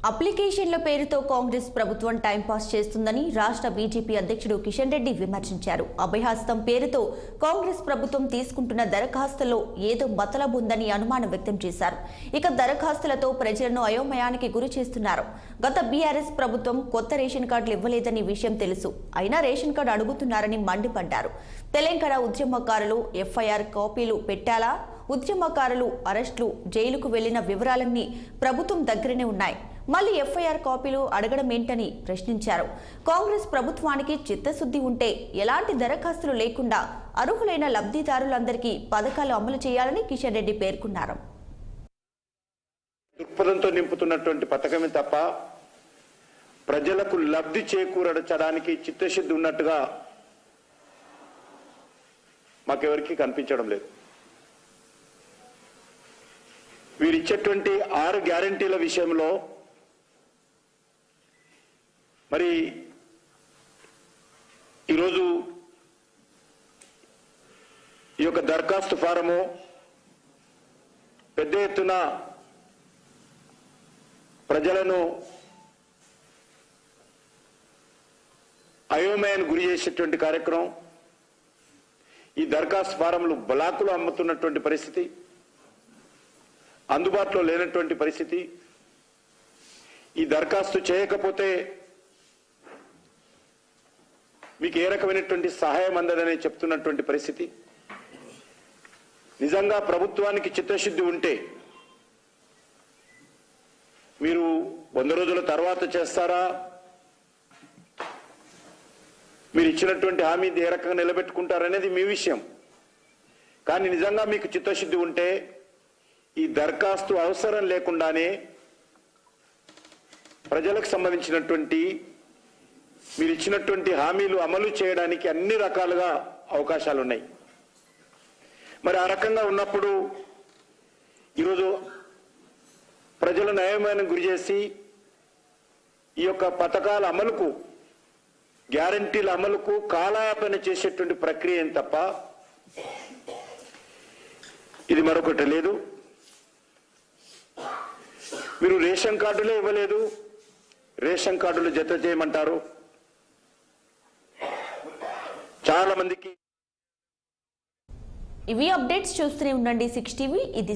అప్లికేషన్ల పేరుతో కాంగ్రెస్ ప్రభుత్వం టైంపాస్ చేస్తుందని రాష్ట్ర బీజేపీ అధ్యక్షుడు కిషన్ రెడ్డి విమర్శించారు. అభయహస్తం పేరుతో కాంగ్రెస్ ప్రభుత్వం తీసుకుంటున్న దరఖాస్తుల్లో ఏదో మతలబు ఉందని అనుమానం వ్యక్తం చేశారు. ఇక దరఖాస్తులతో ప్రజలను అయోమయానికి గురి చేస్తున్నారు. గత బీఆర్ఎస్ ప్రభుత్వం కొత్త రేషన్ కార్డులు ఇవ్వలేదని విషయం తెలుసు, అయినా రేషన్ కార్డు అడుగుతున్నారని మండిపడ్డారు. తెలంగాణ ఉద్యమకారులు ఎఫ్ఐఆర్ కాపీలు పెట్టాలా? ఉద్యమకారులు అరెస్టులు, జైలుకు వెళ్లిన వివరాలన్నీ ప్రభుత్వం దగ్గరనే ఉన్నాయి. మళ్లీ ఎఫ్ఐఆర్ కాపీలు అడగడం ఏంటని ప్రశ్నించారు. కాంగ్రెస్ ప్రభుత్వానికి చిత్తశుద్ధి ఉంటే ఎలాంటి దరఖాస్తులు లేకుండా అర్హులైన లబ్ధిదారులందరికీ పథకాలు అమలు చేయాలని కిషన్ రెడ్డి పేర్కొన్నారు. దృక్పథంతో నింపుతున్నటువంటి పథకమే తప్ప ప్రజలకు లబ్ధి చేకూరచడానికి చిత్తశుద్ధి ఉన్నట్టుగా మాకెవరికి కనిపించడం లేదు. వీరిచ్చేటువంటి 6 గ్యారంటీల విషయంలో మరి ఈరోజు ఈ యొక్క దరఖాస్తు ఫారము పెద్ద ఎత్తున ప్రజలను అయోమయానికి గురి చేసేటువంటి కార్యక్రమం, ఈ దరఖాస్తు ఫారంలు బ్లాకులు అమ్ముతున్నటువంటి పరిస్థితి, అందుబాటులో లేనటువంటి పరిస్థితి, ఈ దరఖాస్తు చేయకపోతే మీకు ఏ రకమైనటువంటి సహాయం అందదని చెప్తున్నటువంటి పరిస్థితి. నిజంగా ప్రభుత్వానికి చిత్తశుద్ధి ఉంటే మీరు 100 రోజుల తర్వాత చేస్తారా, మీరు ఇచ్చినటువంటి హామీ ఏ రకంగా నిలబెట్టుకుంటారనేది మీ విషయం. కానీ నిజంగా మీకు చిత్తశుద్ధి ఉంటే ఈ దరఖాస్తు అవసరం లేకుండానే ప్రజలకు సంబంధించినటువంటి మీరు ఇచ్చినటువంటి హామీలు అమలు చేయడానికి అన్ని రకాలుగా అవకాశాలు ఉన్నాయి. మరి ఆ రకంగా ఉన్నప్పుడు ఈరోజు ప్రజలను అయోమయానికి గురి చేసి ఈ యొక్క పథకాల అమలుకు, గ్యారంటీల అమలుకు కాలయాపన చేసేటువంటి ప్రక్రియ ఏం తప్ప ఇది మరొకటి లేదు. మీరు రేషన్ కార్డులే ఇవ్వలేదు, రేషన్ కార్డులు జత చేయమంటారు. చాలా మందికి ఇవి అప్డేట్స్ చూస్తూనే ఉండండి 6 టీవీ. ఇది